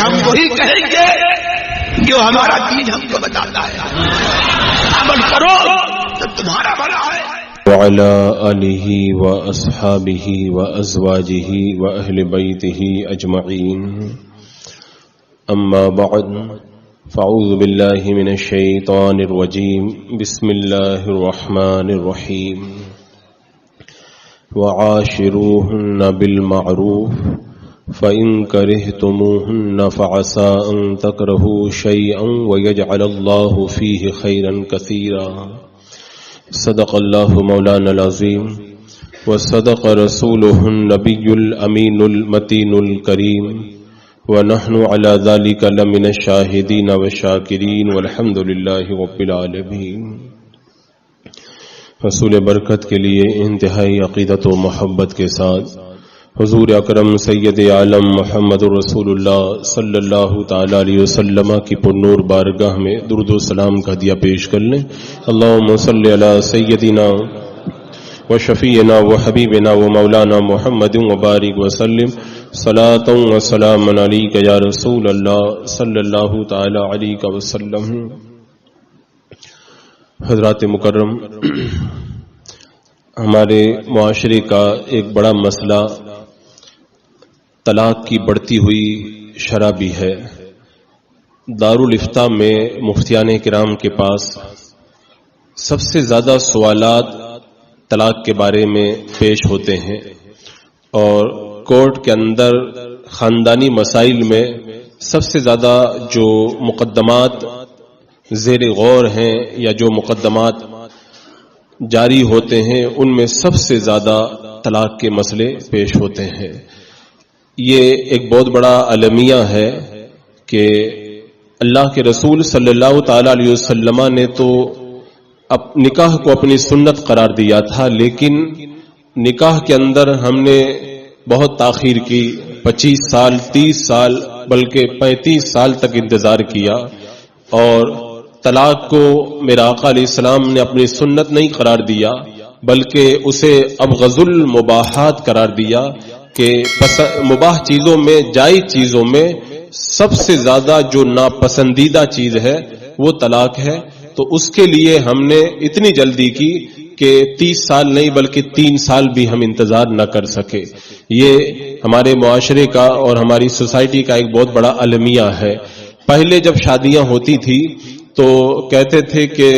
ہم وہی کہیں گے جو ہمارا دین ہم کو بتاتا ہے. عمل کرو تو تمہارا بھلا ہے. وعلى آله وأصحابه وأزواجه وأهل بيته أجمعين. أما بعد فأعوذ بالله من الشيطان الرجيم. بسم الله الرحمن الرحيم. وعاشروهن بالمعروف فإن كرهتموهن فعسى أن تكرهوا شيئا ويجعل الله فيه خيرا كثيرا. صدق الله مولانا العظيم وصدق رسوله النبي الأمين المتين الكريم ونحن على ذلك لمن الشاهدين والشاكرين والحمد لله رب العالمين. رسول برکت کے لیے انتہائی عقیدت و محبت کے ساتھ حضور اکرم سید عالم محمد رسول اللہ صلی اللہ تعالی علیہ وسلم کی پرنور بارگاہ میں درود و سلام کا ہدیہ پیش کر لیں. اللہم صلی علی سیدنا و شفیعنا و حبیبنا و مولانا محمد وبارک وسلم صلاۃ و سلام علیک یا رسول اللہ صلی اللہ تعالی علیہ وسلم. حضرات مکرم، ہمارے معاشرے کا ایک بڑا مسئلہ طلاق کی بڑھتی ہوئی شرح بھی ہے. دارالافتاء میں مفتیان کرام کے پاس سب سے زیادہ سوالات طلاق کے بارے میں پیش ہوتے ہیں، اور کورٹ کے اندر خاندانی مسائل میں سب سے زیادہ جو مقدمات زیر غور ہیں یا جو مقدمات جاری ہوتے ہیں ان میں سب سے زیادہ طلاق کے مسئلے پیش ہوتے ہیں. یہ ایک بہت بڑا المیہ ہے کہ اللہ کے رسول صلی اللہ تعالی علیہ وسلم نے تو نکاح کو اپنی سنت قرار دیا تھا، لیکن نکاح کے اندر ہم نے بہت تاخیر کی. 25 سال 30 سال بلکہ 35 سال تک انتظار کیا، اور طلاق کو میرا آقا علیہ السلام نے اپنی سنت نہیں قرار دیا بلکہ اسے ابغض المباحات قرار دیا کہ مباح چیزوں میں، جائز چیزوں میں سب سے زیادہ جو ناپسندیدہ چیز ہے وہ طلاق ہے. تو اس کے لیے ہم نے اتنی جلدی کی کہ 30 سال نہیں بلکہ 3 سال بھی ہم انتظار نہ کر سکے. یہ ہمارے معاشرے کا اور ہماری سوسائٹی کا ایک بہت بڑا المیہ ہے. پہلے جب شادیاں ہوتی تھی تو کہتے تھے کہ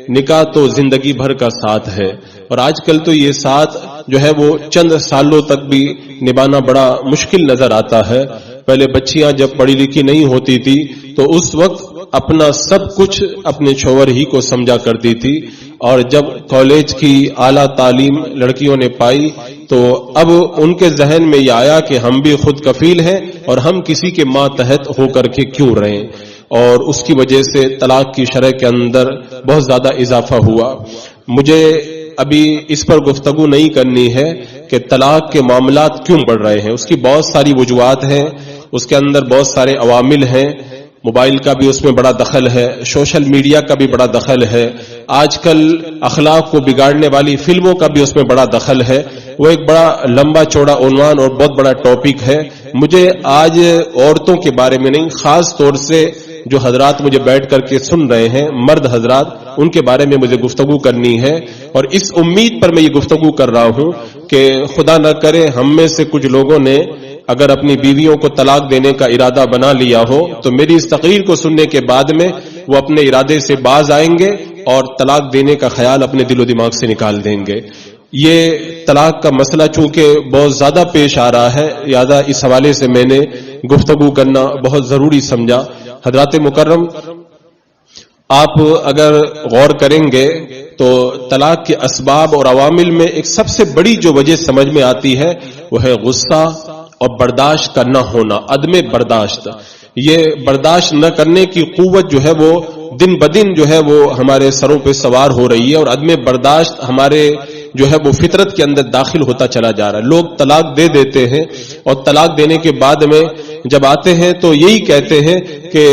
نکاح تو زندگی بھر کا ساتھ ہے، اور آج کل تو یہ ساتھ جو ہے وہ چند سالوں تک بھی نبھانا بڑا مشکل نظر آتا ہے. پہلے بچیاں جب پڑھی لکھی نہیں ہوتی تھی تو اس وقت اپنا سب کچھ اپنے شوہر ہی کو سمجھا کرتی تھی، اور جب کالج کی اعلیٰ تعلیم لڑکیوں نے پائی تو اب ان کے ذہن میں یہ آیا کہ ہم بھی خود کفیل ہیں اور ہم کسی کے ماتحت ہو کر کے کیوں رہیں، اور اس کی وجہ سے طلاق کی شرح کے اندر بہت زیادہ اضافہ ہوا. مجھے ابھی اس پر گفتگو نہیں کرنی ہے کہ طلاق کے معاملات کیوں بڑھ رہے ہیں. اس کی بہت ساری وجوہات ہیں، اس کے اندر بہت سارے عوامل ہیں. موبائل کا بھی اس میں بڑا دخل ہے، سوشل میڈیا کا بھی بڑا دخل ہے، آج کل اخلاق کو بگاڑنے والی فلموں کا بھی اس میں بڑا دخل ہے. وہ ایک بڑا لمبا چوڑا عنوان اور بہت بڑا ٹاپک ہے. مجھے آج عورتوں کے بارے میں نہیں، خاص طور سے جو حضرات مجھے بیٹھ کر کے سن رہے ہیں، مرد حضرات، ان کے بارے میں مجھے گفتگو کرنی ہے. اور اس امید پر میں یہ گفتگو کر رہا ہوں کہ خدا نہ کرے ہم میں سے کچھ لوگوں نے اگر اپنی بیویوں کو طلاق دینے کا ارادہ بنا لیا ہو تو میری اس تقریر کو سننے کے بعد میں وہ اپنے ارادے سے باز آئیں گے اور طلاق دینے کا خیال اپنے دل و دماغ سے نکال دیں گے. یہ طلاق کا مسئلہ چونکہ بہت زیادہ پیش آ رہا ہے، لہذا اس حوالے سے میں نے گفتگو کرنا بہت ضروری سمجھا. حضرات مکرم، آپ اگر غور کریں گے تو طلاق کے اسباب اور عوامل میں ایک سب سے بڑی جو وجہ سمجھ میں آتی ہے وہ ہے غصہ اور برداشت کا نہ ہونا، عدم برداشت. یہ برداشت نہ کرنے کی قوت جو ہے وہ دن بدن جو ہے وہ ہمارے سروں پہ سوار ہو رہی ہے، اور عدم برداشت ہمارے جو ہے وہ فطرت کے اندر داخل ہوتا چلا جا رہا ہے. لوگ طلاق دے دیتے ہیں اور طلاق دینے کے بعد میں جب آتے ہیں تو یہی کہتے ہیں کہ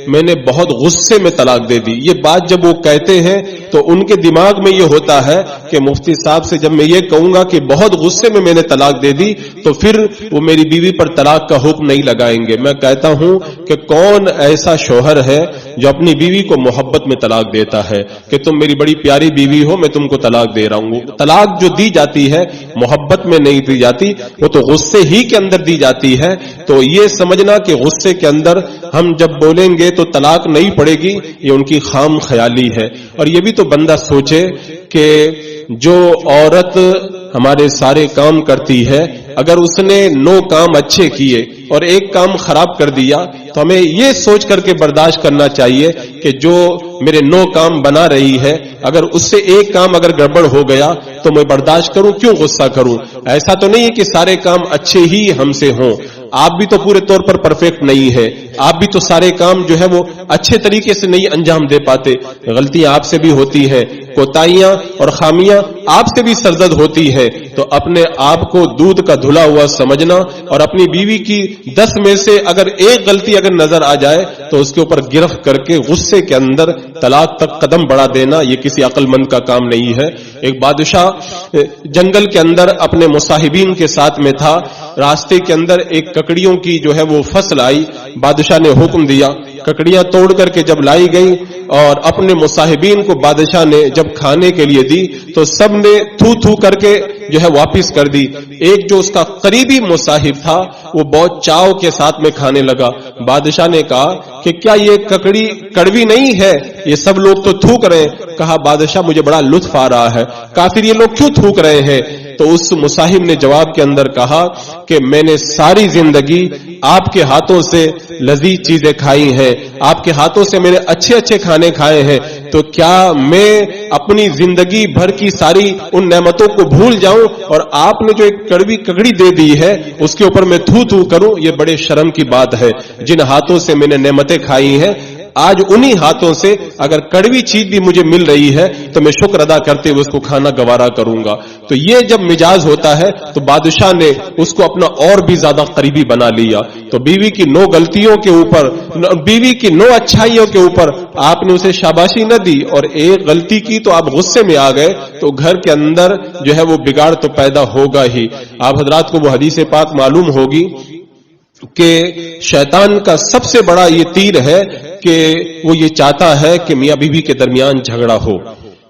میں نے بہت غصے میں طلاق دے دی. یہ بات جب وہ کہتے ہیں تو ان کے دماغ میں یہ ہوتا ہے کہ مفتی صاحب سے جب میں یہ کہوں گا کہ بہت غصے میں نے طلاق دے دی تو پھر وہ میری بیوی پر طلاق کا حکم نہیں لگائیں گے. میں کہتا ہوں کہ کون ایسا شوہر ہے جو اپنی بیوی کو محبت میں طلاق دیتا ہے کہ تم میری بڑی پیاری بیوی ہو, میں تم کو طلاق دے رہا ہوں. طلاق جو دی جاتی ہے محبت میں نہیں دی جاتی, وہ تو غصے ہی کے اندر دی جاتی ہے. تو یہ سمجھنا کہ غصے کے اندر ہم جب بولیں گے تو طلاق نہیں پڑے گی, یہ ان کی خام خیالی ہے. اور یہ بھی تو بندہ سوچے کہ جو عورت ہمارے سارے کام کرتی ہے, اگر اس نے 9 کام اچھے کیے اور ایک کام خراب کر دیا تو ہمیں یہ سوچ کر کے برداشت کرنا چاہیے کہ جو میرے 9 کام بنا رہی ہے اگر اس سے ایک کام اگر گڑبڑ ہو گیا تو میں برداشت کروں, کیوں غصہ کروں. ایسا تو نہیں ہے کہ سارے کام اچھے ہی ہم سے ہوں, آپ بھی تو پورے طور پر پرفیکٹ نہیں ہے, آپ بھی تو سارے کام جو ہے وہ اچھے طریقے سے نہیں انجام دے پاتے. غلطیاں آپ سے بھی ہوتی ہیں, کوتاہیاں اور خامیاں آپ سے بھی سرزد ہوتی ہے. تو اپنے آپ کو دودھ کا دھلا ہوا سمجھنا اور اپنی بیوی کی 10 میں سے اگر ایک غلطی اگر نظر آ جائے تو اس کے اوپر گرفت کر کے غصے کے اندر طلاق تک قدم بڑھا دینا, یہ کسی عقل مند کا کام نہیں ہے. ایک بادشاہ جنگل کے اندر اپنے مصاحبین کے ساتھ میں تھا, راستے کے اندر ایک ککڑیوں کی جو ہے وہ فصل آئی. بادشاہ نے حکم دیا, ککڑیاں توڑ کر کے جب لائی گئی اور اپنے مصاحبین کو بادشاہ نے جب کھانے کے لیے دی تو سب نے تھو تھو کر کے جو ہے واپس کر دی. ایک جو اس کا قریبی مصاحب تھا وہ بہت چاؤ کے ساتھ میں کھانے لگا. بادشاہ نے کہا کہ کیا یہ ککڑی کڑوی نہیں ہے, یہ سب لوگ تو تھوک رہے ہیں. کہا بادشاہ مجھے بڑا لطف آ رہا ہے, کافر یہ لوگ کیوں تھوک رہے ہیں. تو اس مصاحب نے جواب کے اندر کہا کہ میں نے ساری زندگی آپ کے ہاتھوں سے لذیذ چیزیں کھائی ہیں, آپ کے ہاتھوں سے میں نے اچھے اچھے کھانے کھائے ہیں, تو کیا میں اپنی زندگی بھر کی ساری ان نعمتوں کو بھول جاؤں اور آپ نے جو ایک کڑوی ککڑی دے دی ہے اس کے اوپر میں تھو تھو کروں. یہ بڑے شرم کی بات ہے. جن ہاتھوں سے میں نے نعمتیں کھائی ہیں آج انہی ہاتھوں سے اگر کڑوی چیز بھی مجھے مل رہی ہے تو میں شکر ادا کرتے ہوئے اس کو کھانا گوارا کروں گا. تو یہ جب مزاج ہوتا ہے تو بادشاہ نے اس کو اپنا اور بھی زیادہ قریبی بنا لیا. تو بیوی کی 9 غلطیوں کے اوپر, بیوی کی 9 اچھائیوں کے اوپر آپ نے اسے شاباشی نہ دی اور ایک غلطی کی تو آپ غصے میں آ گئے, تو گھر کے اندر جو ہے وہ بگاڑ تو پیدا ہوگا ہی. آپ حضرات کو وہ حدیث پاک معلوم ہوگی کہ شیطان کا سب سے بڑا یہ تیر ہے کہ وہ یہ چاہتا ہے کہ میاں بیوی کے درمیان جھگڑا ہو,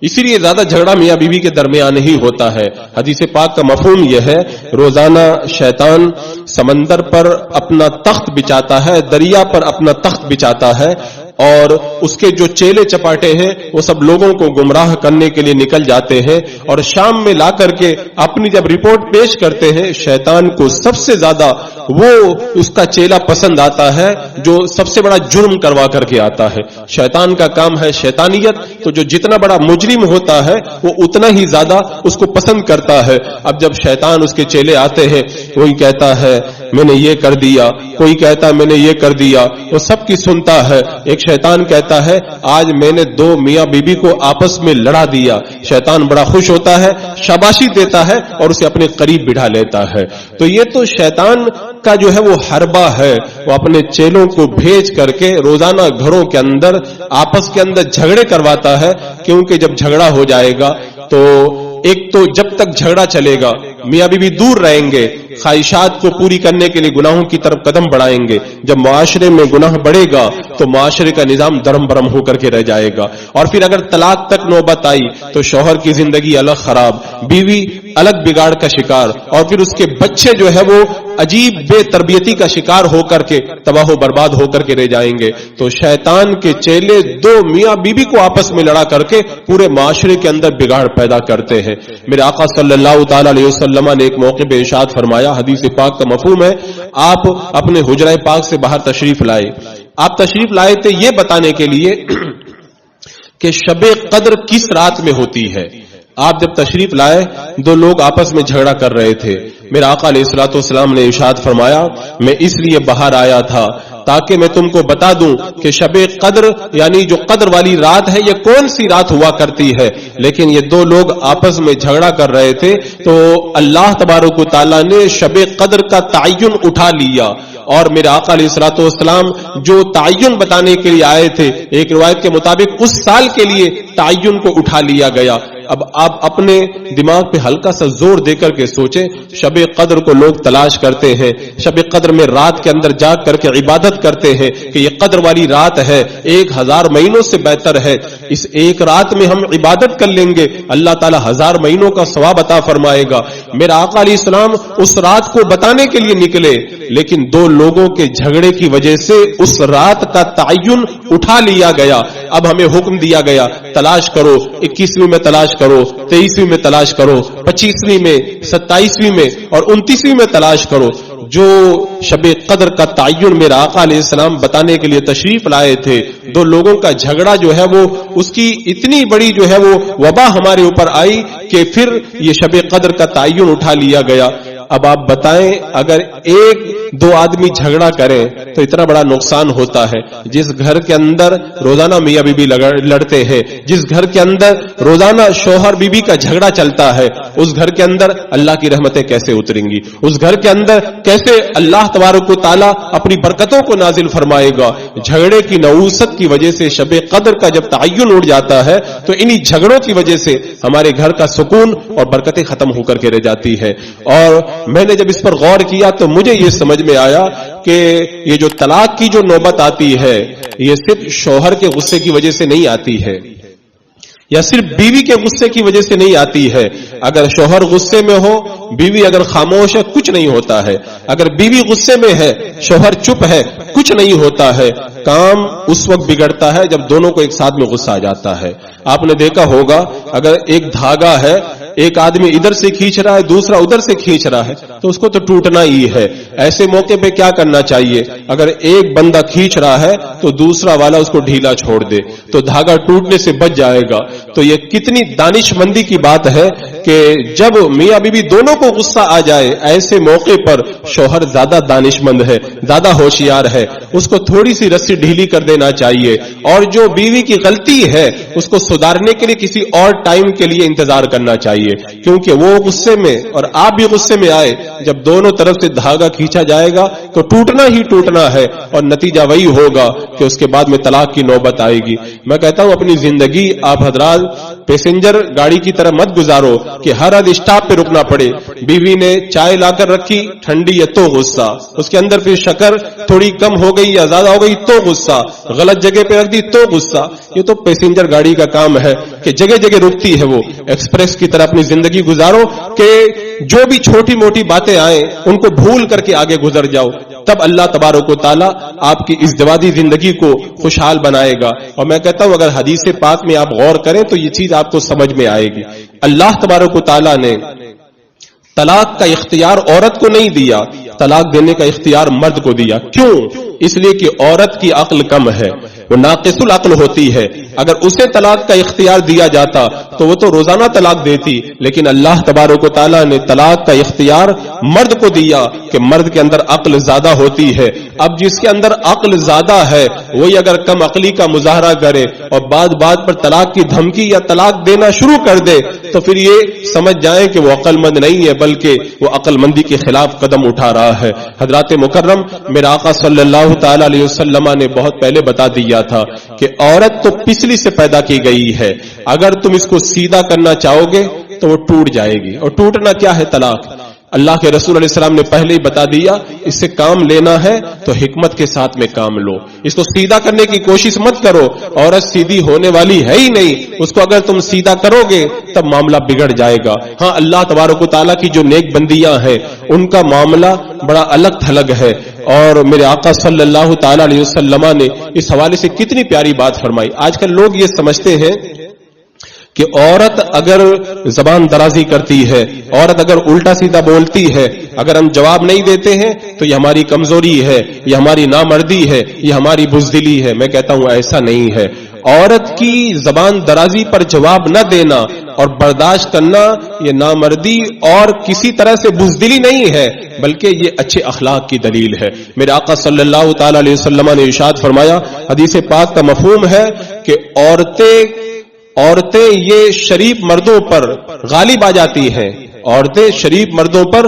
اسی لیے زیادہ جھگڑا میاں بیوی کے درمیان ہی ہوتا ہے. حدیث پاک کا مفہوم یہ ہے, روزانہ شیطان سمندر پر اپنا تخت بچھاتا ہے, دریا پر اپنا تخت بچھاتا ہے اور اس کے جو چیلے چپاٹے ہیں وہ سب لوگوں کو گمراہ کرنے کے لیے نکل جاتے ہیں اور شام میں لا کر کے اپنی جب رپورٹ پیش کرتے ہیں, شیطان کو سب سے زیادہ وہ اس کا چیلا پسند آتا ہے جو سب سے بڑا جرم کروا کر کے آتا ہے. شیطان کا کام ہے شیطانیت, تو جو جتنا بڑا مجرم ہوتا ہے وہ اتنا ہی زیادہ اس کو پسند کرتا ہے. اب جب شیطان اس کے چیلے آتے ہیں, کوئی کہتا ہے میں نے یہ کر دیا, کوئی کہتا ہے میں نے یہ کر دیا, وہ سب کی سنتا ہے. ایک شیطان کہتا ہے آج میں نے 2 میاں بیوی کو آپس میں لڑا دیا. شیطان بڑا خوش ہوتا ہے, شاباشی دیتا ہے اور اسے اپنے قریب بٹھا لیتا ہے. تو یہ تو شیطان کا جو ہے وہ حربہ ہے, وہ اپنے چیلوں کو بھیج کر کے روزانہ گھروں کے اندر آپس کے اندر جھگڑے کرواتا ہے. کیونکہ جب جھگڑا ہو جائے گا تو ایک تو جب تک جھگڑا چلے گا میاں بیوی دور رہیں گے, خواہشات کو پوری کرنے کے لیے گناہوں کی طرف قدم بڑھائیں گے. جب معاشرے میں گناہ بڑھے گا تو معاشرے کا نظام درم برم ہو کر کے رہ جائے گا. اور پھر اگر طلاق تک نوبت آئی تو شوہر کی زندگی الگ خراب, بیوی الگ بگاڑ کا شکار, اور پھر اس کے بچے جو ہے وہ عجیب بے تربیتی کا شکار ہو کر کے تباہ و برباد ہو کر کے رہ جائیں گے. تو شیطان کے چیلے 2 میاں بیوی کو آپس میں لڑا کر کے پورے معاشرے کے اندر بگاڑ پیدا کرتے ہیں. میرے آقا صلی اللہ تعالی علیہ وسلم نے ایک موقع پہ ارشاد فرمایا, حدیث پاک کا مفہوم ہے, آپ اپنے حجرہ پاک سے باہر تشریف لائے. آپ تشریف لائے تھے یہ بتانے کے لیے کہ شب قدر کس رات میں ہوتی ہے. آپ جب تشریف لائے 2 لوگ آپس میں جھگڑا کر رہے تھے. میرا آقا علیہ الصلوۃ والسلام نے ارشاد فرمایا میں اس لیے باہر آیا تھا تاکہ میں تم کو بتا دوں کہ شب قدر یعنی جو قدر والی رات ہے یہ کون سی رات ہوا کرتی ہے. لیکن یہ 2 لوگ آپس میں جھگڑا کر رہے تھے تو اللہ تبارک و تعالیٰ نے شب قدر کا تعین اٹھا لیا اور میرے آقا علیہ الصلوۃ والسلام جو تعین بتانے کے لیے آئے تھے، ایک روایت کے مطابق اس سال کے لیے تعین کو اٹھا لیا گیا۔ اب آپ اپنے دماغ پہ ہلکا سا زور دے کر کے سوچیں، شب قدر کو لوگ تلاش کرتے ہیں، شب قدر میں رات کے اندر جاگ کر کے عبادت کرتے ہیں کہ یہ قدر والی رات ہے، 1000 مہینوں سے بہتر ہے، اس ایک رات میں ہم عبادت کر لیں گے، اللہ تعالی 1000 مہینوں کا ثواب عطا فرمائے گا۔ میرا آقا علیہ السلام اس رات کو بتانے کے لیے نکلے، لیکن 2 لوگوں کے جھگڑے کی وجہ سے اس رات کا تعین اٹھا لیا گیا۔ اب ہمیں حکم دیا گیا تلاش کرو، 21ویں میں تلاش کرو، 23ویں میں تلاش کرو، 25ویں میں، 27ویں میں اور 29ویں میں تلاش کرو۔ جو شب قدر کا تعین میرا آقا علیہ السلام بتانے کے لیے تشریف لائے تھے، 2 لوگوں کا جھگڑا جو ہے وہ اس کی اتنی بڑی جو ہے وہ وبا ہمارے اوپر آئی کہ پھر یہ شب قدر کا تعین اٹھا لیا گیا۔ اب آپ بتائیں، اگر 1-2 آدمی جھگڑا کریں تو اتنا بڑا نقصان ہوتا ہے۔ جس گھر کے اندر روزانہ میاں بیوی لڑتے ہیں، جس گھر کے اندر روزانہ شوہر بیوی کا جھگڑا چلتا ہے، اس گھر کے اندر اللہ کی رحمتیں کیسے اتریں گی؟ اس گھر کے اندر کیسے اللہ تبارک و تعالیٰ اپنی برکتوں کو نازل فرمائے گا؟ جھگڑے کی نحوست کی وجہ سے شب قدر کا جب تعین اٹھ جاتا ہے تو انہی جھگڑوں کی وجہ سے ہمارے گھر کا سکون اور برکتیں ختم ہو کر کے رہ جاتی ہے۔ اور میں نے جب اس پر غور کیا تو مجھے یہ سمجھ میں آیا کہ یہ جو طلاق کی جو نوبت آتی ہے، یہ صرف شوہر کے غصے کی وجہ سے نہیں آتی ہے، یا صرف بیوی کے غصے کی وجہ سے نہیں آتی ہے۔ اگر شوہر غصے میں ہو، بیوی اگر خاموش ہے، کچھ نہیں ہوتا ہے۔ اگر بیوی غصے میں ہے، شوہر چپ ہے، کچھ نہیں ہوتا ہے۔ کام اس وقت بگڑتا ہے جب دونوں کو ایک ساتھ میں غصہ آ جاتا ہے۔ آپ نے دیکھا ہوگا، اگر ایک دھاگا ہے، ایک آدمی ادھر سے کھینچ رہا ہے، دوسرا ادھر سے کھینچ رہا ہے، تو اس کو تو ٹوٹنا ہی ہے۔ ایسے موقع پہ کیا کرنا چاہیے؟ اگر ایک بندہ کھینچ رہا ہے تو دوسرا والا اس کو ڈھیلا چھوڑ دے تو دھاگا ٹوٹنے سے بچ جائے گا۔ تو یہ کتنی دانش مندی کی بات ہے کہ جب میاں بیوی دونوں کو غصہ آ جائے، ایسے موقع پر شوہر زیادہ دانش مند ہے، زیادہ ہوشیار ہے، اس کو تھوڑی سی رسی ڈھیلی کر دینا چاہیے، اور جو بیوی کی غلطی ہے اس کو سدھارنے کے لیے کسی اور ٹائم کے لیے انتظار کرنا چاہیے، کیونکہ وہ غصے میں اور آپ بھی غصے میں آئے، جب دونوں طرف سے دھاگا کھینچا جائے گا تو ٹوٹنا ہی ٹوٹنا ہے، اور نتیجہ وہی ہوگا کہ اس کے بعد میں طلاق کی نوبت آئے گی۔ میں کہتا ہوں اپنی زندگی آپ حضرات پیسنجر گاڑی کی طرح مت گزارو کہ ہر اسٹاپ پہ رکنا پڑے۔ بیوی نے چائے لا کر رکھی، ٹھنڈی ہے تو غصہ، اس کے اندر پھر شکر تھوڑی کم ہو گئی یا زیادہ ہو گئی تو غصہ، غلط جگہ پہ رکھ دی تو غصہ۔ یہ تو پیسنجر گاڑی کا کام ہے کہ جگہ جگہ رکتی ہے، وہ ایکسپریس کی طرح اپنی زندگی گزارو کہ جو بھی چھوٹی موٹی باتیں آئیں ان کو بھول کر کے آگے گزر جاؤ، تب اللہ تبارک و تعالیٰ آپ کی ازدواجی زندگی کو خوشحال بنائے گا۔ اور میں کہتا ہوں اگر حدیث پاک میں آپ غور کریں تو یہ چیز آپ کو سمجھ میں آئے گی۔ اللہ تبارک و تعالیٰ نے طلاق کا اختیار عورت کو نہیں دیا، طلاق دینے کا اختیار مرد کو دیا۔ کیوں؟ اس لیے کہ عورت کی عقل کم ہے، وہ ناقص العقل ہوتی ہے۔ اگر اسے طلاق کا اختیار دیا جاتا تو وہ تو روزانہ طلاق دیتی، لیکن اللہ تبارک و تعالیٰ نے طلاق کا اختیار مرد کو دیا کہ مرد کے اندر عقل زیادہ ہوتی ہے۔ اب جس کے اندر عقل زیادہ ہے وہی اگر کم عقلی کا مظاہرہ کرے اور بات پر طلاق کی دھمکی یا طلاق دینا شروع کر دے تو پھر یہ سمجھ جائیں کہ وہ عقل مند نہیں ہے، بلکہ وہ عقل مندی کے خلاف قدم اٹھا رہا ہے۔ حضرات مکرم میرا آقا صلی اللہ تعالی علیہ وسلم نے بہت پہلے بتا دیا تھا کہ عورت تو پسلی سے پیدا کی گئی ہے، اگر تم اس کو سیدھا کرنا چاہو گے تو وہ ٹوٹ جائے گی، اور ٹوٹنا کیا ہے؟ طلاق۔ اللہ کے رسول علیہ السلام نے پہلے ہی بتا دیا، اس سے کام لینا ہے تو حکمت کے ساتھ میں کام لو، اس کو سیدھا کرنے کی کوشش مت کرو، عورت سیدھی ہونے والی ہے ہی نہیں، اس کو اگر تم سیدھا کرو گے تب معاملہ بگڑ جائے گا۔ ہاں اللہ تبارک و تعالیٰ کی جو نیک بندیاں ہیں ان کا معاملہ بڑا الگ تھلگ ہے، اور میرے آقا صلی اللہ تعالی علیہ وسلم نے اس حوالے سے کتنی پیاری بات فرمائی۔ آج کل لوگ یہ سمجھتے ہیں کہ عورت اگر زبان درازی کرتی ہے، عورت اگر الٹا سیدھا بولتی ہے، اگر ہم جواب نہیں دیتے ہیں تو یہ ہماری کمزوری ہے، یہ ہماری نامردی ہے، یہ ہماری بزدلی ہے۔ میں کہتا ہوں ایسا نہیں ہے۔ عورت کی زبان درازی پر جواب نہ دینا اور برداشت کرنا یہ نامردی اور کسی طرح سے بزدلی نہیں ہے، بلکہ یہ اچھے اخلاق کی دلیل ہے۔ میرے آقا صلی اللہ تعالی علیہ وسلم نے ارشاد فرمایا، حدیث پاک کا مفہوم ہے کہ عورتیں یہ شریف مردوں پر غالب آ جاتی ہیں، عورتیں شریف مردوں پر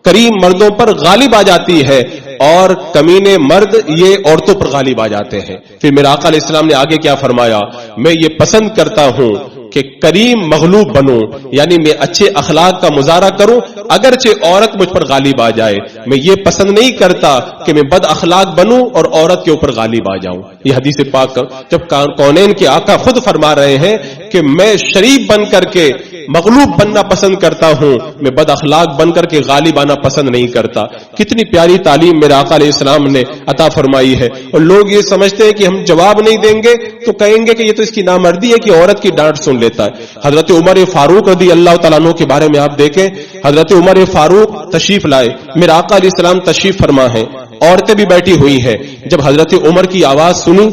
کریم مردوں پر غالب آ جاتی ہے اور کمینے مرد یہ عورتوں پر غالب آ جاتے ہیں. پھر میرے آقا علیہ السلام نے آگے کیا فرمایا؟ میں یہ پسند کرتا ہوں کہ کریم مغلوب بنوں، یعنی میں اچھے اخلاق کا مظاہرہ کروں اگرچہ عورت مجھ پر غالب آ جائے. میں یہ پسند نہیں کرتا کہ میں بد اخلاق بنوں اور عورت کے اوپر غالب آ جاؤں. یہ حدیث پاک جب کونین کے آقا خود فرما رہے ہیں کہ میں شریف بن کر کے مغلوب بننا پسند کرتا ہوں، میں بد اخلاق بن کر کے غالب آنا پسند نہیں کرتا. کتنی پیاری تعلیم میرے آقا علیہ السلام نے عطا فرمائی ہے. اور لوگ یہ سمجھتے ہیں کہ ہم جواب نہیں دیں گے تو کہیں گے کہ یہ تو اس کی نامردی ہے کہ عورت کی ڈانٹ سن لیتا ہے. حضرت عمر فاروق رضی اللہ تعالیٰ عنہ کے بارے میں آپ دیکھیں، حضرت عمر فاروق تشریف لائے، میرے آقا علیہ السلام تشریف فرما ہے، عورتیں بھی بیٹھی ہوئی ہیں. جب حضرت عمر کی آواز سنی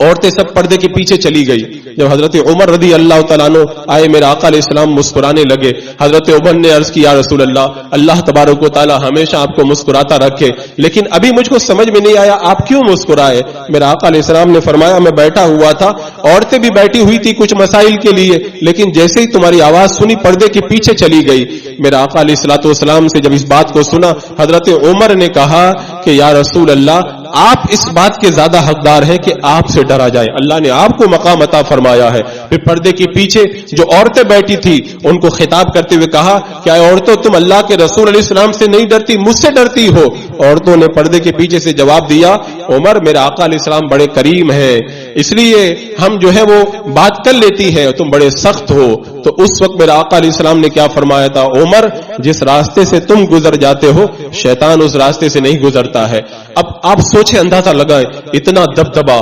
عورتیں سب پردے کے پیچھے چلی گئی. جب حضرت عمر رضی اللہ تعالیٰ عنہ آئے میرے آقا علیہ السلام مسکرانے لگے. حضرت عمر نے عرض کی یا رسول اللہ، اللہ تبارک و تعالیٰ ہمیشہ آپ کو مسکراتا رکھے، لیکن ابھی مجھ کو سمجھ میں نہیں آیا آپ کیوں مسکرائے. میرے آقا علیہ السلام نے فرمایا میں بیٹھا ہوا تھا، عورتیں بھی بیٹھی ہوئی تھی کچھ مسائل کے لیے، لیکن جیسے ہی تمہاری آواز سنی پردے کے پیچھے چلی گئی. میرے آقا علیہ الصلوۃ والسلام سے جب اس بات کو سنا حضرت عمر نے کہا کہ یا رسول اللہ آپ اس بات کے زیادہ حقدار ہیں کہ آپ سے ڈرا جائے. اللہ نے آپ کو مقام عطا فرمایا ہے. پھر پردے کے پیچھے جو عورتیں بیٹھی تھی ان کو خطاب کرتے ہوئے کہا کیا عورتوں تم اللہ کے رسول علیہ السلام سے نہیں ڈرتی، مجھ سے ڈرتی ہو؟ عورتوں نے پردے کے پیچھے سے جواب دیا عمر میرے آقا علیہ السلام بڑے کریم ہیں، اس لیے ہم جو ہے وہ بات کر لیتی ہے، تم بڑے سخت ہو. تو اس وقت میرے آقا علیہ السلام نے کیا فرمایا تھا؟ عمر جس راستے سے تم گزر جاتے ہو شیطان اس راستے سے نہیں گزرتا ہے. اب آپ سوچیں، اندازہ لگائیں، اتنا دبدبا،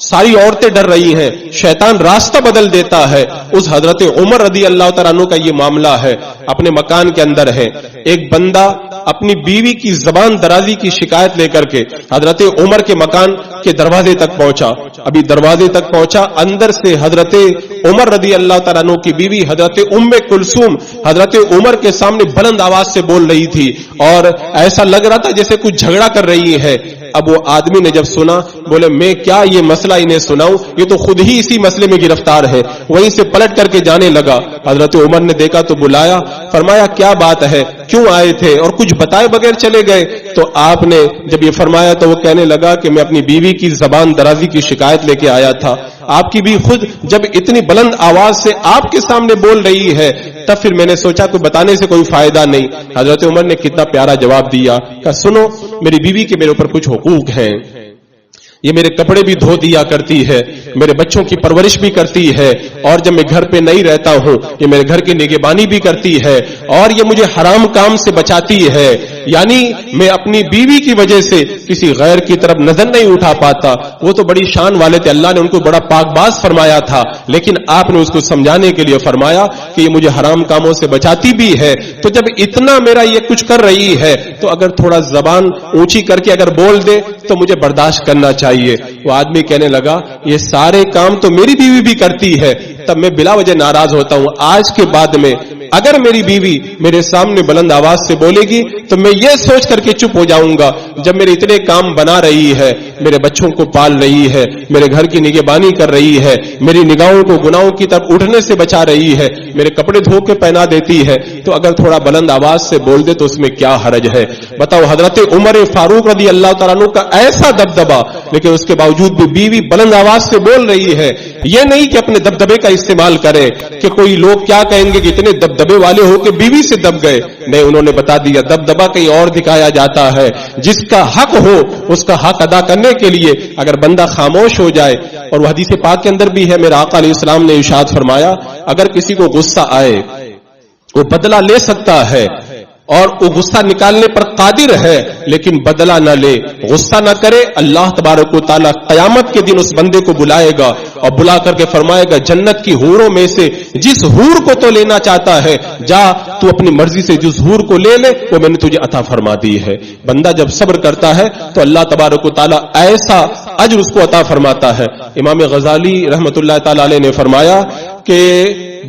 ساری عورتیں ڈر رہی ہیں، شیطان راستہ بدل دیتا ہے. اس حضرت عمر رضی اللہ تعالیٰ عنہ کا یہ معاملہ ہے، اپنے مکان کے اندر ہے. ایک بندہ اپنی بیوی کی زبان درازی کی شکایت لے کر کے حضرت عمر کے مکان کے دروازے تک پہنچا. ابھی دروازے تک پہنچا، اندر سے حضرت عمر رضی اللہ تعالیٰ عنہ کی بیوی حضرت ام کلثوم حضرت عمر کے سامنے بلند آواز سے بول رہی تھی اور ایسا لگ رہا تھا جیسے کچھ جھگڑا کر رہی ہے. اب وہ آدمی نے جب سنا بولے میں کیا یہ مسئلہ انہیں سناؤں، یہ تو خود ہی اسی مسئلے میں گرفتار ہے. وہیں سے پلٹ کر کے جانے لگا. حضرت عمر نے دیکھا تو بلایا، فرمایا کیا بات ہے، کیوں آئے تھے، اور کچھ بتائے بغیر چلے گئے. تو آپ نے جب یہ فرمایا تو وہ کہنے لگا کہ میں اپنی بیوی کی زبان درازی کی شکایت لے کے آیا تھا. آپ کی بھی خود جب اتنی بلند آواز سے آپ کے سامنے بول رہی ہے تب پھر میں نے سوچا کہ بتانے سے کوئی فائدہ نہیں. حضرت عمر نے کتنا پیارا جواب دیا کہ سنو میری بیوی کے میرے اوپر کچھ حقوق ہیں، یہ میرے کپڑے بھی دھو دیا کرتی ہے، میرے بچوں کی پرورش بھی کرتی ہے، اور جب میں گھر پہ نہیں رہتا ہوں یہ میرے گھر کی نگہبانی بھی کرتی ہے، اور یہ مجھے حرام کام سے بچاتی ہے. یعنی میں اپنی بیوی کی وجہ سے کسی غیر کی طرف نظر نہیں اٹھا پاتا. وہ تو بڑی شان والے تھے، اللہ نے ان کو بڑا پاک باز فرمایا تھا، لیکن آپ نے اس کو سمجھانے کے لیے فرمایا کہ یہ مجھے حرام کاموں سے بچاتی بھی ہے. تو جب اتنا میرا یہ کچھ کر رہی ہے تو اگر تھوڑا زبان اونچی کر کے اگر بول دے تو مجھے برداشت کرنا چاہیے. وہ آدمی کہنے لگا یہ سارے کام تو میری بیوی بھی کرتی ہے. تب میں بلا وجہ ناراض ہوتا ہوں. آج کے بعد میں اگر میری بیوی میرے سامنے بلند آواز سے بولے گی تو میں یہ سوچ کر کے چپ ہو جاؤں گا جب میرے اتنے کام بنا رہی ہے، میرے بچوں کو پال رہی ہے، میرے گھر کی نگہبانی کر رہی ہے، میری نگاہوں کو گناہوں کی طرف اٹھنے سے بچا رہی ہے، میرے کپڑے دھو کے پہنا دیتی ہے، تو اگر تھوڑا بلند آواز سے بول دے تو اس میں کیا حرج ہے؟ بتاؤ حضرت عمر فاروق رضی اللہ تعالیٰ عنہ کا ایسا دبدبا، لیکن اس کے باوجود بھی بیوی بلند آواز سے بول رہی ہے. یہ نہیں کہ اپنے دبدبے کا استعمال کرے کہ کوئی لوگ کیا کہیں گے کہ اتنے دبدبے والے ہو کہ بیوی سے دب گئے. نہیں، انہوں نے بتا دیا دبدبا کہیں اور دکھایا جاتا ہے. جس کا حق ہو اس کا حق ادا کرنے کے لیے اگر بندہ خاموش ہو جائے، اور وہ حدیث پاک کے اندر بھی ہے، میرے آقا علیہ السلام نے ارشاد فرمایا اگر کسی کو غصہ آئے وہ بدلہ لے سکتا ہے اور وہ غصہ نکالنے پر قادر ہے، لیکن بدلہ نہ لے، غصہ نہ کرے. اللہ تبارک و تعالیٰ قیامت کے دن اس بندے کو بلائے گا اور بلا کر کے فرمائے گا جنت کی حوروں میں سے جس حور کو تو لینا چاہتا ہے جا تو اپنی مرضی سے جس حور کو لے لے، وہ میں نے تجھے عطا فرما دی ہے. بندہ جب صبر کرتا ہے تو اللہ تبارک و تعالیٰ ایسا اجر اس کو عطا فرماتا ہے. امام غزالی رحمت اللہ تعالی علیہ نے فرمایا کہ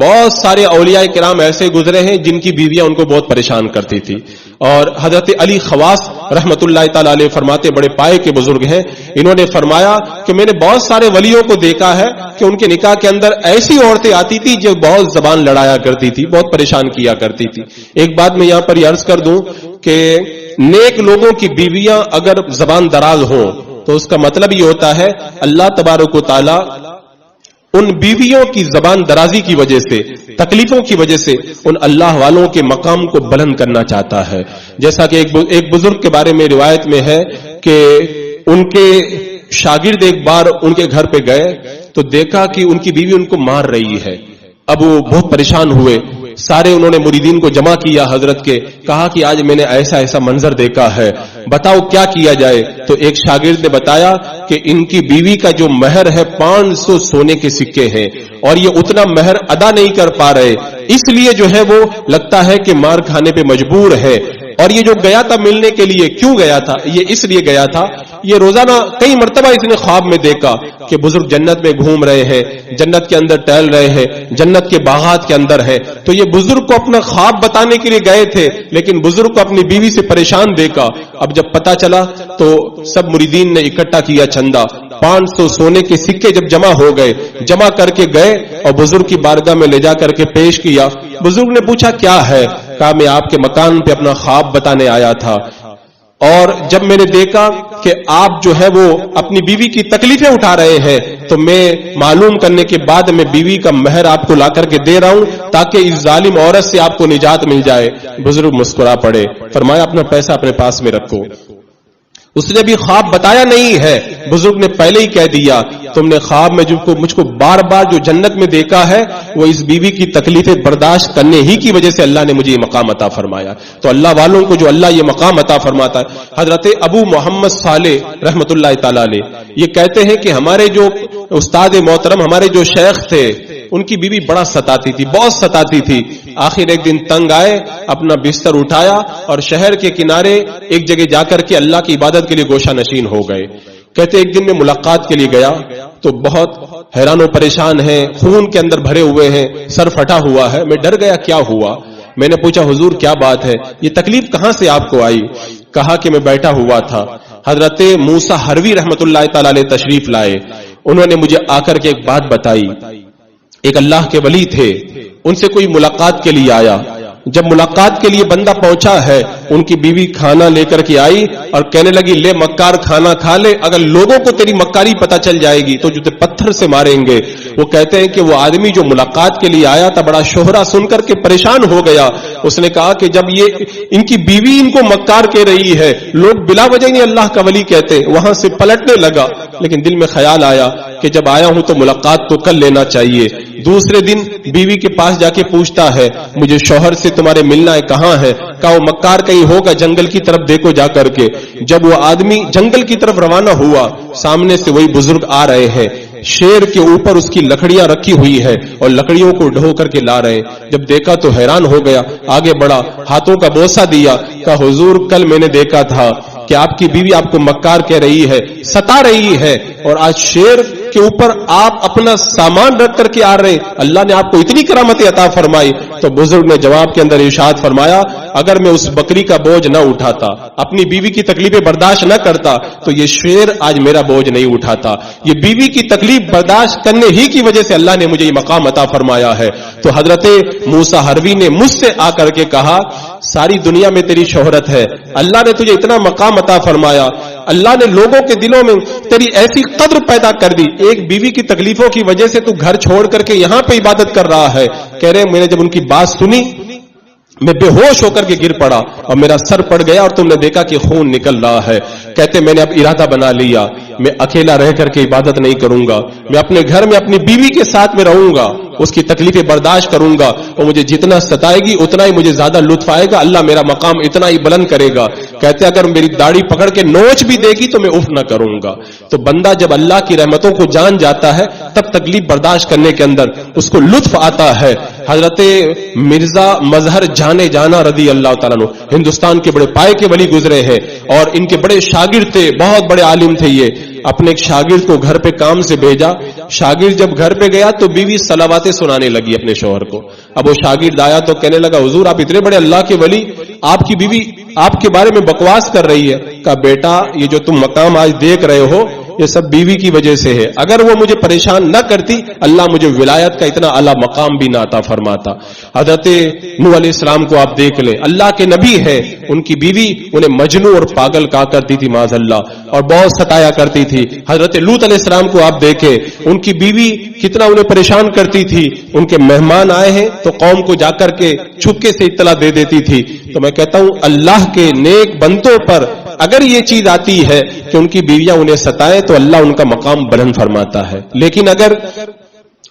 بہت سارے اولیاء کرام ایسے گزرے ہیں جن کی بیویاں ان کو بہت پریشان کرتی تھی. اور حضرت علی خواص رحمت اللہ تعالی علیہ فرماتے، بڑے پائے کے بزرگ ہیں، انہوں نے فرمایا کہ میں نے بہت سارے ولیوں کو دیکھا ہے کہ ان کے نکاح کے اندر ایسی عورتیں آتی تھی جو بہت زبان لڑایا کرتی تھی، بہت پریشان کیا کرتی تھی. ایک بات میں یہاں پر یہ عرض کر دوں کہ نیک لوگوں کی بیویاں اگر زبان دراز ہوں تو اس کا مطلب یہ ہوتا ہے اللہ تبارک و تعالی ان بیویوں کی زبان درازی کی وجہ سے، تکلیفوں کی وجہ سے ان اللہ والوں کے مقام کو بلند کرنا چاہتا ہے. جیسا کہ ایک بزرگ کے بارے میں روایت میں ہے کہ ان کے شاگرد ایک بار ان کے گھر پہ گئے تو دیکھا کہ ان کی بیوی ان کو مار رہی ہے. اب وہ بہت پریشان ہوئے، سارے انہوں نے مریدین کو جمع کیا حضرت کے، کہا کہ آج میں نے ایسا ایسا منظر دیکھا ہے، بتاؤ کیا کیا جائے. تو ایک شاگرد نے بتایا کہ ان کی بیوی کا جو مہر ہے 500 سونے کے سکے ہیں اور یہ اتنا مہر ادا نہیں کر پا رہے، اس لیے جو ہے وہ لگتا ہے کہ مار کھانے پہ مجبور ہے. اور یہ جو گیا تھا ملنے کے لیے، کیوں گیا تھا؟ یہ اس لیے گیا تھا، یہ روزانہ کئی مرتبہ اس نے خواب میں دیکھا کہ بزرگ جنت میں گھوم رہے ہیں، جنت کے اندر ٹہل رہے ہیں، جنت کے باغات کے اندر ہے. تو یہ بزرگ کو اپنا خواب بتانے کے لیے گئے تھے، لیکن بزرگ کو اپنی بیوی سے پریشان دیکھا. اب جب پتا چلا تو سب مریدین نے اکٹھا کیا چندہ، 500 سونے کے سکے جب جمع ہو گئے، جمع کر کے گئے اور بزرگ کی بارگاہ میں لے جا کر کے پیش کیا. بزرگ نے پوچھا کیا ہے؟ کہا میں آپ کے مکان پہ اپنا خواب بتانے آیا تھا اور جب میں نے دیکھا کہ آپ جو ہے وہ اپنی بیوی کی تکلیفیں اٹھا رہے ہیں تو میں معلوم کرنے کے بعد میں بیوی کا مہر آپ کو لا کر کے دے رہا ہوں تاکہ اس ظالم عورت سے آپ کو نجات مل جائے. بزرگ مسکرا پڑے، فرمایا اپنا پیسہ اپنے پاس میں رکھو. اس نے بھی خواب بتایا نہیں ہے، بزرگ نے پہلے ہی کہہ دیا تم نے خواب میں مجھ کو بار بار جو جنت میں دیکھا ہے وہ اس بیوی کی تکلیفیں برداشت کرنے ہی کی وجہ سے اللہ نے مجھے یہ مقام عطا فرمایا. تو اللہ والوں کو جو اللہ یہ مقام عطا فرماتا ہے. حضرت ابو محمد صالح رحمت اللہ تعالی علیہ یہ کہتے ہیں کہ ہمارے جو استاد محترم، ہمارے جو شیخ تھے، ان کی بیوی بڑا ستاتی تھی، بہت ستاتی تھی. آخر ایک دن تنگ آئے، اپنا بستر اٹھایا اور شہر کے کنارے ایک جگہ جا کر کے اللہ کی عبادت کے لیے گوشہ نشین ہو گئے. کہتے ایک دن میں ملاقات کے لیے گیا تو بہت حیران و پریشان ہیں، خون کے اندر بھرے ہوئے ہیں، سر پھٹا ہوا ہے. میں ڈر گیا کیا ہوا. میں نے پوچھا حضور کیا بات ہے، یہ تکلیف کہاں سے آپ کو آئی؟ کہا کہ میں بیٹھا ہوا تھا، حضرت موسیٰ ہروی رحمت اللہ تعالی علیہ تشریف لائے. انہوں نے مجھے آ کر کے ایک بات بتائی. ایک اللہ کے ولی تھے، ان سے کوئی ملاقات کے لیے آیا. جب ملاقات کے لیے بندہ پہنچا ہے، ان کی بیوی کھانا لے کر کے آئی اور کہنے لگی لے مکار کھانا کھا لے، اگر لوگوں کو تیری مکاری پتہ چل جائے گی تو جو پتھر سے ماریں گے. وہ کہتے ہیں کہ وہ آدمی جو ملاقات کے لیے آیا تھا بڑا شہرا سن کر کے پریشان ہو گیا. اس نے کہا کہ جب یہ ان کی بیوی ان کو مکار کہہ رہی ہے، لوگ بلا وجہ نہیں اللہ کا ولی کہتے. وہاں سے پلٹنے لگا، لیکن دل میں خیال آیا کہ جب آیا ہوں تو ملاقات تو کر لینا چاہیے. دوسرے دن بیوی کے پاس جا کے پوچھتا ہے مجھے شوہر سے تمہارے ملنا ہے، کہاں ہے؟ کہا وہ مکار کہیں ہوگا، جنگل کی طرف دیکھو جا کر کے. جب وہ آدمی جنگل کی طرف روانہ ہوا، سامنے سے وہی بزرگ آ رہے ہیں. شیر کے اوپر اس کی لکڑیاں رکھی ہوئی ہے اور لکڑیوں کو ڈھو کر کے لا رہے ہیں. جب دیکھا تو حیران ہو گیا، آگے بڑھا، ہاتھوں کا بوسہ دیا. کہا حضور کل میں نے دیکھا تھا کہ آپ کی بیوی آپ کو مکار کہہ رہی ہے، ستا رہی ہے، اور آج شیر کے اوپر آپ اپنا سامان رکھ کر کے آ رہے ہیں. اللہ نے آپ کو اتنی کرامتیں عطا فرمائی. تو بزرگ نے جواب کے اندر ارشاد فرمایا اگر میں اس بکری کا بوجھ نہ اٹھاتا، اپنی بیوی کی تکلیفیں برداشت نہ کرتا تو یہ شیر آج میرا بوجھ نہیں اٹھاتا. یہ بیوی کی تکلیف برداشت کرنے ہی کی وجہ سے اللہ نے مجھے یہ مقام عطا فرمایا ہے. تو حضرت موسیٰ ہروی نے مجھ سے آ کر کے کہا ساری دنیا میں تیری شہرت ہے، اللہ نے تجھے اتنا مقام عطا فرمایا، اللہ نے لوگوں کے دلوں میں تیری ایسی قدر پیدا کر دی. ایک بیوی کی تکلیفوں کی وجہ سے تو گھر چھوڑ کر کے یہاں پہ عبادت کر رہا ہے. کہہ رہے میں نے جب ان کی بات سنی میں بے ہوش ہو کر کے گر پڑا اور میرا سر پڑ گیا اور تم نے دیکھا کہ خون نکل رہا ہے. کہتے میں نے اب ارادہ بنا لیا میں اکیلا رہ کر کے عبادت نہیں کروں گا، میں اپنے گھر میں اپنی بیوی کے ساتھ میں رہوں گا، اس کی تکلیفیں برداشت کروں گا، اور مجھے جتنا ستائے گی اتنا ہی مجھے زیادہ لطف آئے گا، اللہ میرا مقام اتنا ہی بلند کرے گا. کہتے اگر میری داڑھی پکڑ کے نوچ بھی دے گی تو میں اف نہ کروں گا. تو بندہ جب اللہ کی رحمتوں کو جان جاتا ہے تب تکلیف برداشت کرنے کے اندر اس کو لطف آتا ہے. حضرت مرزا مظہر جانے جانا رضی اللہ تعالیٰ عنہ ہندوستان کے بڑے پائے کے ولی گزرے ہیں اور ان کے بڑے شاگرد تھے, بہت بڑے عالم تھے. یہ اپنے ایک شاگرد کو گھر پہ کام سے بھیجا. شاگرد جب گھر پہ گیا تو بیوی صلواتیں سنانے لگی اپنے شوہر کو. اب وہ شاگرد آیا تو کہنے لگا حضور آپ اتنے بڑے اللہ کے ولی, آپ کی بیوی آپ کے بارے میں بکواس کر رہی ہے. کہا بیٹا یہ جو تم مقام آج دیکھ رہے ہو یہ سب بیوی کی وجہ سے ہے. اگر وہ مجھے پریشان نہ کرتی اللہ مجھے ولایت کا اتنا اعلیٰ مقام بھی نہ عطا فرماتا. حضرت نوح علیہ السلام کو آپ دیکھ لیں, اللہ کے نبی ہے, ان کی بیوی انہیں مجنون اور پاگل کہا کرتی تھی معاذ اللہ, اور بہت ستایا کرتی تھی. حضرت لوط علیہ السلام کو آپ دیکھیں, ان کی بیوی کتنا انہیں پریشان کرتی تھی. ان کے مہمان آئے ہیں تو قوم کو جا کر کے چھپکے سے اطلاع دے دیتی تھی. تو میں کہتا ہوں اللہ کے نیک بندوں پر اگر یہ چیز آتی ہے کہ ان کی بیویاں انہیں ستائیں تو اللہ ان کا مقام بلند فرماتا ہے. لیکن اگر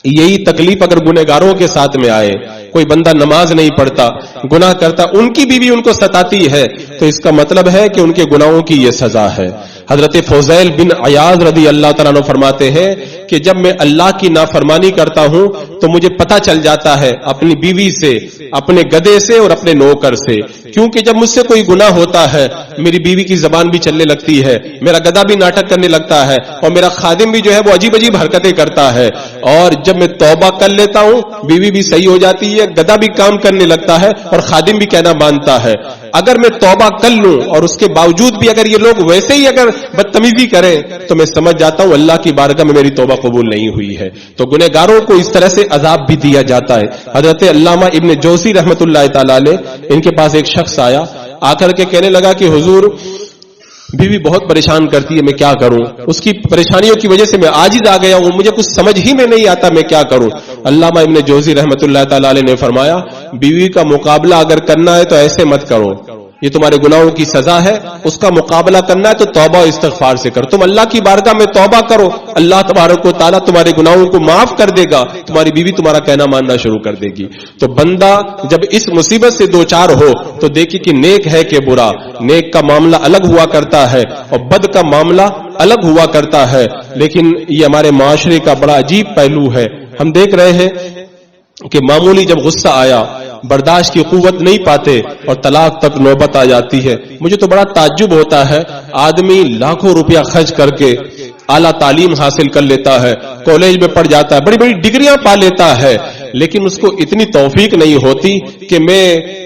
یہی تکلیف اگر گنہگاروں کے ساتھ میں آئے, کوئی بندہ نماز نہیں پڑھتا, گناہ کرتا, ان کی بیوی ان کو ستاتی ہے, تو اس کا مطلب ہے کہ ان کے گناہوں کی یہ سزا ہے. حضرت فضیل بن عیاض رضی اللہ تعالیٰ عنہ فرماتے ہیں کہ جب میں اللہ کی نافرمانی کرتا ہوں تو مجھے پتہ چل جاتا ہے اپنی بیوی سے, اپنے گدھے سے اور اپنے نوکر سے, کیونکہ جب مجھ سے کوئی گناہ ہوتا ہے میری بیوی کی زبان بھی چلنے لگتی ہے, میرا گدھا بھی ناٹک کرنے لگتا ہے, اور میرا خادم بھی جو ہے وہ عجیب عجیب حرکتیں کرتا ہے. اور جب میں توبہ کر لیتا ہوں بیوی بھی صحیح ہو جاتی ہے, گدھا بھی کام کرنے لگتا ہے اور خادم بھی کہنا مانتا ہے. اگر میں توبہ کر لوں اور اس کے باوجود بھی اگر یہ لوگ ویسے ہی اگر بدتمیزی کریں تو میں سمجھ جاتا ہوں اللہ کی بارگاہ میں میری توبہ قبول نہیں ہوئی ہے. تو گنہگاروں کو اس طرح سے عذاب بھی دیا جاتا ہے. حضرت علامہ ابن جوزی رحمۃ اللہ تعالی علیہ, ان کے پاس ایک شخص آیا, آ کر کے کہنے لگا کہ حضور بیوی بہت پریشان کرتی ہے, میں کیا کروں, اس کی پریشانیوں کی وجہ سے میں عاجز آ گیا ہوں, مجھے کچھ سمجھ ہی میں نہیں آتا میں کیا کروں. علامہ ابن جوزی رحمۃ اللہ تعالی علیہ نے فرمایا بیوی کا مقابلہ اگر کرنا ہے تو ایسے مت کرو, یہ تمہارے گناہوں کی سزا ہے, اس کا مقابلہ کرنا ہے تو توبہ و استغفار سے کرو. تم اللہ کی بارگاہ میں توبہ کرو, اللہ تبارک و تعالیٰ تمہارے گناہوں کو معاف کر دے گا, تمہاری بیوی تمہارا کہنا ماننا شروع کر دے گی. تو بندہ جب اس مصیبت سے دوچار ہو تو دیکھیے کہ نیک ہے کہ برا, نیک کا معاملہ الگ ہوا کرتا ہے اور بد کا معاملہ الگ ہوا کرتا ہے. لیکن یہ ہمارے معاشرے کا بڑا عجیب پہلو ہے. ہم دیکھ رہے ہیں کہ معمولی جب غصہ آیا برداشت کی قوت نہیں پاتے اور طلاق تک نوبت آ جاتی ہے. مجھے تو بڑا تعجب ہوتا ہے, آدمی لاکھوں روپیہ خرچ کر کے اعلیٰ تعلیم حاصل کر لیتا ہے, کالج میں پڑھ جاتا ہے, بڑی بڑی ڈگریاں پا لیتا ہے, لیکن اس کو اتنی توفیق نہیں ہوتی کہ میں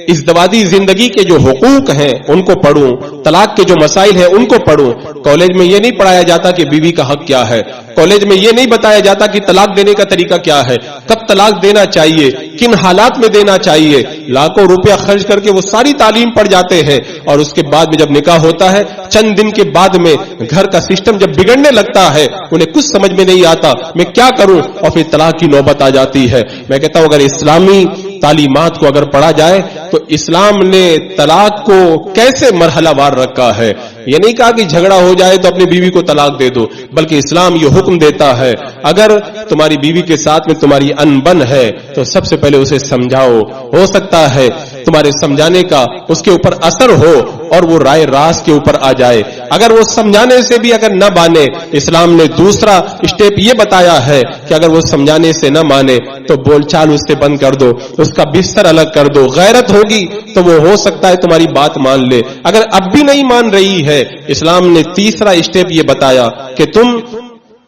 ازدواجی زندگی کے جو حقوق ہیں ان کو پڑھوں, طلاق کے جو مسائل ہیں ان کو پڑھوں. کالج میں یہ نہیں پڑھایا جاتا کہ بیوی کا حق کیا ہے, کالج میں یہ نہیں بتایا جاتا کہ طلاق دینے کا طریقہ کیا ہے, کب طلاق دینا چاہیے, کن حالات میں دینا چاہیے. لاکھوں روپیہ خرچ کر کے وہ ساری تعلیم پڑھ جاتے ہیں اور اس کے بعد میں جب نکاح ہوتا ہے چند دن کے بعد میں گھر کا سسٹم جب بگڑنے لگتا ہے انہیں کچھ سمجھ میں نہیں آتا میں کیا کروں, اور پھر طلاق کی نوبت آ جاتی ہے. میں کہتا ہوں اگر اسلامی تعلیمات کو اگر پڑھا جائے تو اسلام نے طلاق کو کیسے مرحلہ وار رکھا ہے. یہ نہیں کہا کہ جھگڑا ہو جائے تو اپنی بیوی کو طلاق دے دو, بلکہ اسلام یہ حکم دیتا ہے اگر تمہاری بیوی کے ساتھ میں تمہاری انبن ہے تو سب سے پہلے اسے سمجھاؤ. ہو سکتا ہے تمہارے سمجھانے کا اس کے اوپر اثر ہو اور وہ رائے راست کے اوپر آ جائے. اگر وہ سمجھانے سے بھی اگر نہ مانے, اسلام نے دوسرا اسٹیپ یہ بتایا ہے کہ اگر وہ سمجھانے سے نہ مانے تو بول چال اس سے بند کر دو, اس کا بستر الگ کر دو. غیرت ہوگی تو وہ ہو سکتا ہے تمہاری بات مان لے. اگر اب بھی نہیں مان رہی ہے, اسلام نے تیسرا اسٹیپ یہ بتایا کہ تم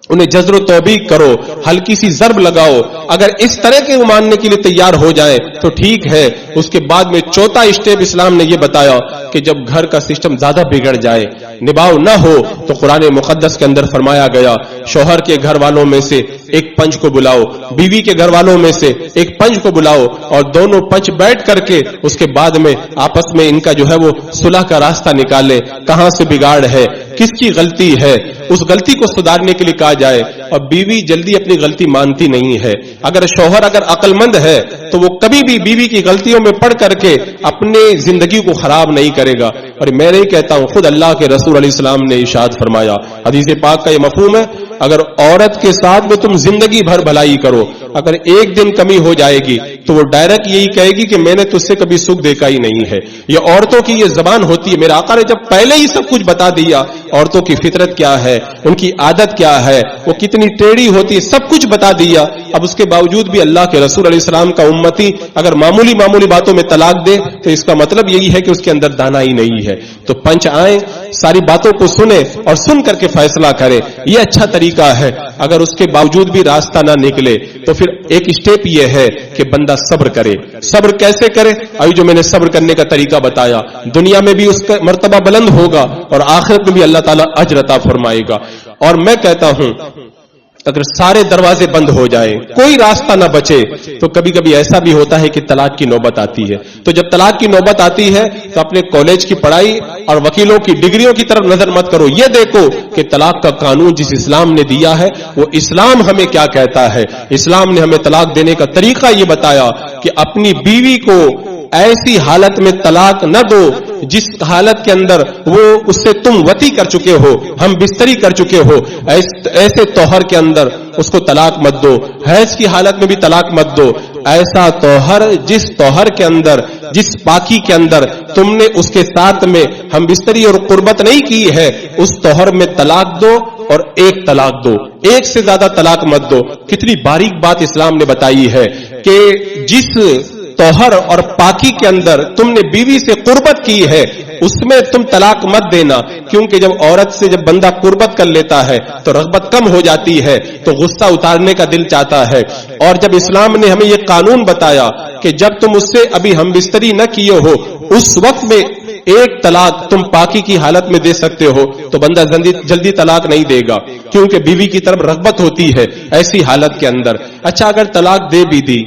انہیں جزر و توبیق کرو, ہلکی سی ضرب لگاؤ. اگر اس طرح کے ماننے کے لیے تیار ہو جائیں تو ٹھیک ہے. اس کے بعد میں چوتھا اسٹیپ اسلام نے یہ بتایا کہ جب گھر کا سسٹم زیادہ بگڑ جائے, نباؤ نہ ہو, تو قرآن مقدس کے اندر فرمایا گیا شوہر کے گھر والوں میں سے ایک پنچ کو بلاؤ, بیوی کے گھر والوں میں سے ایک پنچ کو بلاؤ, اور دونوں پنچ بیٹھ کر کے اس کے بعد میں آپس میں ان کا جو ہے وہ صلح کا راستہ نکالے. کہاں سے بگاڑ ہے, کس کی غلطی ہے, اس غلطی کو سدھارنے کے لیے کہا جائے. اور بیوی جلدی اپنی غلطی مانتی نہیں ہے. اگر شوہر اگر عقل مند ہے تو وہ کبھی بھی بیوی کی غلطیوں میں پڑھ کر کے اپنے زندگی کو خراب نہیں کرے گا. اور میں نہیں کہتا ہوں, خود اللہ کے رسول علیہ السلام نے ارشاد فرمایا, حدیث پاک کا یہ مفہوم ہے, اگر عورت کے ساتھ میں تم زندگی بھر بھلائی کرو، اگر ایک دن کمی ہو جائے گی تو وہ ڈائریکٹ یہی کہے گی کہ میں نے تجھ سے کبھی سکھ دیکھا ہی نہیں ہے. یہ عورتوں کی یہ زبان ہوتی ہے. میرے آقا نے جب پہلے ہی سب کچھ بتا دیا، عورتوں کی فطرت کیا ہے، ان کی عادت کیا ہے، وہ کتنی ٹیڑھی ہوتی ہے، سب کچھ بتا دیا. اب اس کے باوجود بھی اللہ کے رسول علیہ السلام کا امتی اگر معمولی باتوں میں طلاق دے تو اس کا مطلب یہی ہے کہ اس کے اندر دانائی نہیں ہے. تو پنچ آئیں، ساری باتوں کو سنیں اور سن کر کے فیصلہ کریں، یہ اچھا طریقہ ہے. اگر اس کے باوجود بھی راستہ نہ نکلے تو پھر ایک اسٹیپ یہ ہے کہ بندہ صبر کرے. صبر کیسے کرے؟ ابھی جو میں نے صبر کرنے کا طریقہ بتایا، دنیا میں بھی اس کا مرتبہ بلند ہوگا اور آخرت میں بھی اللہ تعالیٰ اجر عطا فرمائے گا. اور میں کہتا ہوں اگر سارے دروازے بند ہو جائیں، کوئی راستہ نہ بچے، تو کبھی کبھی ایسا بھی ہوتا ہے کہ طلاق کی نوبت آتی ہے. تو جب طلاق کی نوبت آتی ہے تو اپنے کالج کی پڑھائی اور وکیلوں کی ڈگریوں کی طرف نظر مت کرو. یہ دیکھو کہ طلاق کا قانون جس اسلام نے دیا ہے وہ اسلام ہمیں کیا کہتا ہے. اسلام نے ہمیں طلاق دینے کا طریقہ یہ بتایا کہ اپنی بیوی کو ایسی حالت میں طلاق نہ دو جس حالت کے اندر وہ اس سے تم وطی کر چکے ہو، ہم بستری کر چکے ہو. ایسے توہر کے اندر اس کو طلاق مت دو. حیض کی حالت میں بھی طلاق مت دو. ایسا توہر جس توہر کے اندر، جس پاکی کے اندر تم نے اس کے ساتھ میں ہم بستری اور قربت نہیں کی ہے، اس توہر میں طلاق دو اور ایک طلاق دو، ایک سے زیادہ طلاق مت دو. کتنی باریک بات اسلام نے بتائی ہے کہ جس توہر اور پاکی کے اندر تم نے بیوی سے قربت کی ہے اس میں تم طلاق مت دینا. کیونکہ جب عورت سے جب بندہ قربت کر لیتا ہے تو رغبت کم ہو جاتی ہے، تو غصہ اتارنے کا دل چاہتا ہے. اور جب اسلام نے ہمیں یہ قانون بتایا کہ جب تم اس سے ابھی ہم بستری نہ کیے ہو اس وقت میں ایک طلاق تم پاکی کی حالت میں دے سکتے ہو، تو بندہ جلدی طلاق نہیں دے گا کیونکہ بیوی کی طرف رغبت ہوتی ہے ایسی حالت کے اندر. اچھا اگر طلاق دے بھی دی،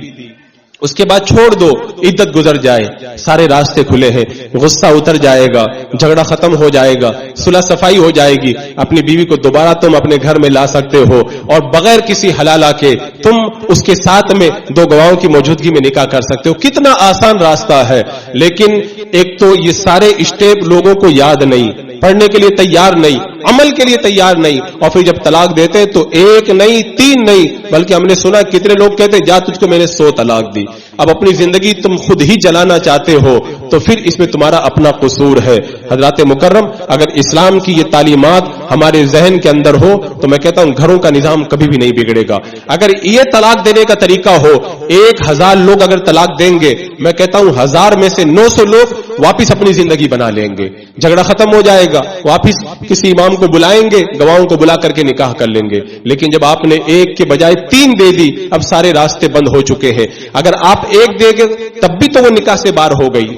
اس کے بعد چھوڑ دو، عدت گزر جائے، سارے راستے کھلے ہیں، غصہ اتر جائے گا، جھگڑا ختم ہو جائے گا، صلح صفائی ہو جائے گی، اپنی بیوی کو دوبارہ تم اپنے گھر میں لا سکتے ہو اور بغیر کسی حلالہ کے تم اس کے ساتھ میں دو گواہوں کی موجودگی میں نکاح کر سکتے ہو. کتنا آسان راستہ ہے. لیکن ایک تو یہ سارے اسٹیپ لوگوں کو یاد نہیں، پڑھنے کے لیے تیار نہیں، عمل کے لیے تیار نہیں، اور پھر جب طلاق دیتے تو ایک نہیں، تین نہیں، بلکہ ہم نے سنا کتنے لوگ کہتے جا تجھ کو میں نے 100 طلاق دی. اب اپنی زندگی تم خود ہی جلانا چاہتے ہو تو پھر اس میں تمہارا اپنا قصور ہے. حضرات مکرم، اگر اسلام کی یہ تعلیمات ہمارے ذہن کے اندر ہو تو میں کہتا ہوں گھروں کا نظام کبھی بھی نہیں بگڑے گا. اگر یہ طلاق دینے کا طریقہ ہو، 1000 لوگ اگر طلاق دیں گے، میں کہتا ہوں 1000 میں سے 900 لوگ واپس اپنی زندگی بنا لیں گے، جھگڑا ختم ہو جائے گا، واپس کسی امام کو بلائیں گے، گواہوں کو بلا کر کے نکاح کر لیں گے. لیکن جب آپ نے ایک کے بجائے 3 دے دی، اب سارے راستے بند ہو چکے ہیں. اگر آپ ایک دے گے تب بھی تو وہ نکاح سے باہر ہو گئی،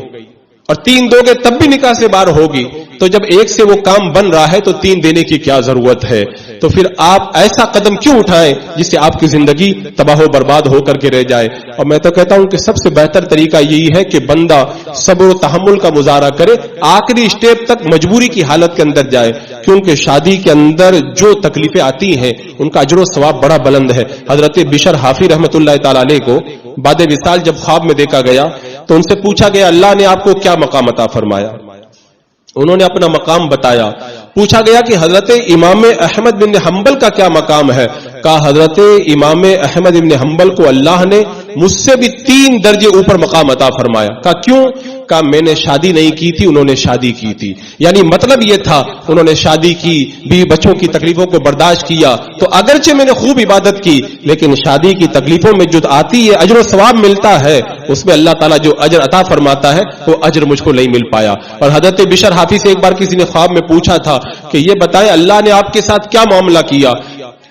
اور 3 دو گے تب بھی نکاح سے باہر ہوگی. تو جب ایک سے وہ کام بن رہا ہے تو 3 دینے کی کیا ضرورت ہے؟ تو پھر آپ ایسا قدم کیوں اٹھائیں جس سے آپ کی زندگی تباہ و برباد ہو کر کے رہ جائے؟ اور میں تو کہتا ہوں کہ سب سے بہتر طریقہ یہی ہے کہ بندہ صبر و تحمل کا مظاہرہ کرے، آخری اسٹیپ تک مجبوری کی حالت کے اندر جائے. کیونکہ شادی کے اندر جو تکلیفیں آتی ہیں ان کا اجر و ثواب بڑا بلند ہے. حضرت بشر حافی رحمۃ اللہ تعالی علیہ کو بعد وصال جب خواب میں دیکھا گیا تو ان سے پوچھا گیا اللہ نے آپ کو کیا مقام عطا فرمایا؟ انہوں نے اپنا مقام بتایا. پوچھا گیا کہ حضرت امام احمد بن حنبل کا کیا مقام ہے؟ کہا حضرت امام احمد بن حنبل کو اللہ نے مجھ سے بھی 3 درجے اوپر مقام عطا فرمایا. کہا کیوں؟ کہا میں نے شادی نہیں کی تھی، انہوں نے شادی کی تھی. یعنی مطلب یہ تھا انہوں نے شادی کی، بیوی بچوں کی تکلیفوں کو برداشت کیا، تو اگرچہ میں نے خوب عبادت کی لیکن شادی کی تکلیفوں میں جو آتی ہے اجر و ثواب ملتا ہے، اس میں اللہ تعالیٰ جو اجر عطا فرماتا ہے وہ اجر مجھ کو نہیں مل پایا. اور حضرت بشر حافی سے ایک بار کسی نے خواب میں پوچھا تھا کہ یہ بتائے اللہ نے آپ کے ساتھ کیا معاملہ کیا؟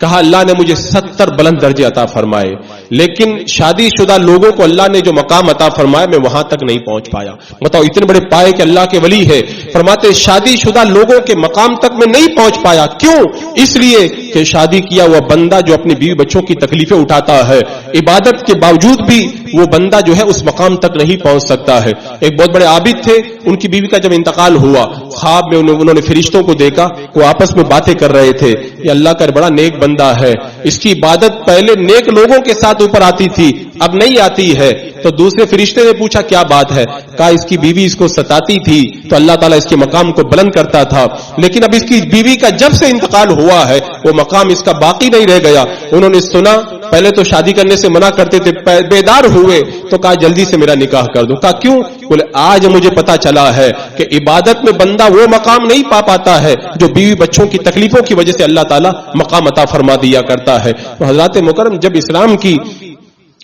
کہا اللہ نے مجھے 70 بلند درجے عطا فرمائے، لیکن شادی شدہ لوگوں کو اللہ نے جو مقام عطا فرمایا میں وہاں تک نہیں پہنچ پایا. بتاؤ اتنے بڑے پائے کہ اللہ کے ولی ہے، فرماتے شادی شدہ لوگوں کے مقام تک میں نہیں پہنچ پایا. کیوں؟ اس لیے کہ شادی کیا ہوا بندہ جو اپنی بیوی بچوں کی تکلیفیں اٹھاتا ہے، عبادت کے باوجود بھی وہ بندہ جو ہے اس مقام تک نہیں پہنچ سکتا ہے. ایک بہت بڑے عابد تھے, ان کی بیوی کا جب انتقال ہوا, خواب میں انہوں نے فرشتوں کو دیکھا, وہ آپس میں باتیں کر رہے تھے, یہ اللہ کا بڑا نیک بندہ ہے, اس کی عبادت پہلے نیک لوگوں کے ساتھ اوپر آتی تھی, اب نہیں آتی ہے. تو دوسرے فرشتے نے پوچھا کیا بات ہے؟ کہا اس کی بیوی اس کو ستاتی تھی تو اللہ تعالیٰ اس کے مقام کو بلند کرتا تھا, لیکن اب اس کی بیوی کا جب سے انتقال ہوا ہے وہ مقام اس کا باقی نہیں رہ گیا. انہوں نے سنا, پہلے تو شادی کرنے سے منع کرتے تھے, بیدار ہوئے تو کہا جلدی سے میرا نکاح کر دو. کہا کیوں؟ بولے آج مجھے پتا چلا ہے کہ عبادت میں بندہ وہ مقام نہیں پا پاتا ہے جو بیوی بچوں کی تکلیفوں کی وجہ سے اللہ تعالیٰ مقام عطا فرما دیا کرتا ہے. تو حضرات مکرم, جب اسلام کی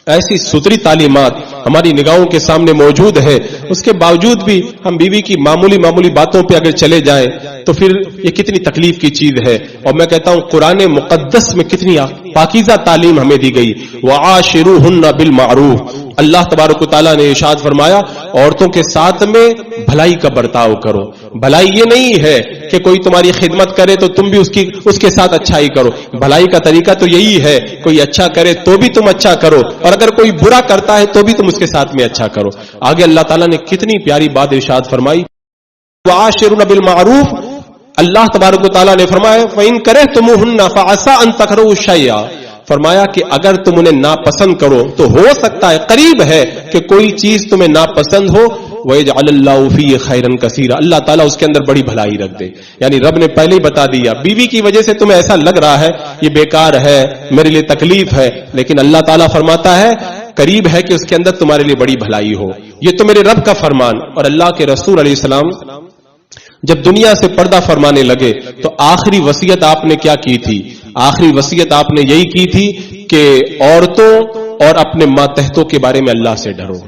ایسی ستری تعلیمات ہماری نگاہوں کے سامنے موجود ہے, اس کے باوجود بھی ہم بیوی کی معمولی باتوں پہ اگر چلے جائیں تو پھر یہ کتنی تکلیف کی چیز ہے. اور میں کہتا ہوں قرآن مقدس میں کتنی پاکیزہ تعلیم ہمیں دی گئی. وعاشروہن بالمعروف, اللہ تبارک و تعالیٰ نے ارشاد فرمایا عورتوں کے ساتھ میں بھلائی کا برتاؤ کرو. بھلائی یہ نہیں ہے کہ کوئی تمہاری خدمت کرے تو تم بھی اس کے ساتھ اچھائی کرو. بھلائی کا طریقہ تو یہی ہے, کوئی اچھا کرے تو بھی تم اچھا کرو, اور اگر کوئی برا کرتا ہے تو بھی تم اس کے ساتھ میں اچھا کرو. آگے اللہ تعالیٰ نے کتنی پیاری بات ارشاد فرمائی, وعاشرن بالمعروف. اللہ تبارک و تعالیٰ نے فرمایا فَإِن كَرِهْتُمُوهُنَّ فَعَسَىٰ أَن تَكْرَهُوا شَيْئًا, فرمایا کہ اگر تم انہیں ناپسند کرو تو ہو سکتا ہے, قریب ہے کہ کوئی چیز تمہیں ناپسند ہو. وَيَجْعَلَ اللَّهُ فِيهِ خَيْرًا كَثِيرًا, اللہ تعالیٰ اس کے اندر بڑی بھلائی رکھ دے. یعنی رب نے پہلے ہی بتا دیا, بیوی کی وجہ سے تمہیں ایسا لگ رہا ہے یہ بیکار ہے, میرے لیے تکلیف ہے, لیکن اللہ تعالیٰ فرماتا ہے قریب ہے کہ اس کے اندر تمہارے لیے بڑی بھلائی ہو. یہ تو میرے رب کا فرمان. اور اللہ کے رسول علیہ السلام جب دنیا سے پردہ فرمانے لگے تو آخری وصیت آپ نے کیا کی تھی؟ آخری وصیت آپ نے یہی کی تھی کہ عورتوں اور اپنے ماتحتوں کے بارے میں اللہ سے ڈرو.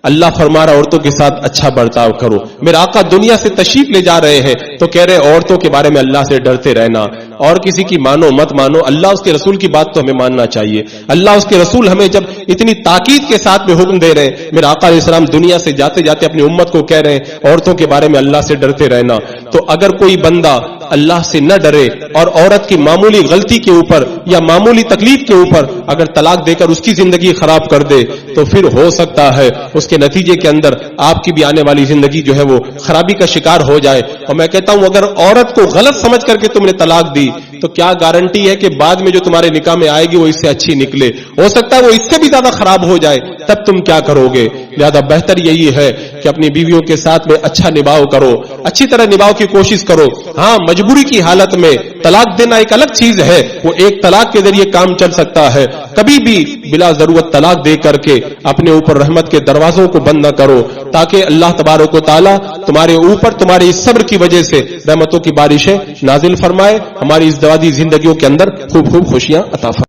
اللہ فرما رہا عورتوں کے ساتھ اچھا برتاؤ کرو. میرے آقا دنیا سے تشریف لے جا رہے ہیں تو کہہ رہے عورتوں کے بارے میں اللہ سے ڈرتے رہنا. اور کسی کی مانو مت مانو, اللہ اس کے رسول کی بات تو ہمیں ماننا چاہیے. اللہ اس کے رسول ہمیں جب اتنی تاکید کے ساتھ میں حکم دے رہے ہیں, میرے آقا علیہ السلام دنیا سے جاتے جاتے اپنی امت کو کہہ رہے ہیں عورتوں کے بارے میں اللہ سے ڈرتے رہنا. تو اگر کوئی بندہ اللہ سے نہ ڈرے اور عورت کی معمولی غلطی کے اوپر یا معمولی تکلیف کے اوپر اگر طلاق دے کر اس کی زندگی خراب کر دے تو پھر ہو سکتا ہے اس کے نتیجے کے اندر آپ کی بھی آنے والی زندگی جو ہے وہ خرابی کا شکار ہو جائے. اور میں کہتا ہوں اگر عورت کو غلط سمجھ کر کے تم نے طلاق دی تو کیا گارنٹی ہے کہ بعد میں جو تمہارے نکاح میں آئے گی وہ اس سے اچھی نکلے؟ ہو سکتا ہے وہ اس سے بھی زیادہ خراب ہو جائے, تب تم کیا کرو گے؟ لہذا بہتر یہی ہے کہ اپنی بیویوں کے ساتھ میں اچھا نبھاؤ کرو, اچھی طرح نبھاؤ کی کوشش کرو. ہاں مجبوری کی حالت میں طلاق دینا ایک الگ چیز ہے, وہ ایک طلاق کے ذریعے کام چل سکتا ہے. کبھی بھی بلا ضرورت طلاق دے کر کے اپنے اوپر رحمت کے دروازوں کو بند نہ کرو, تاکہ اللہ تبارک و تعالیٰ تمہارے اوپر تمہارے اس صبر کی وجہ سے رحمتوں کی بارشیں نازل فرمائے, ہماری اس دوادی زندگیوں کے اندر خوب خوب خوشیاں عطا فرمائے.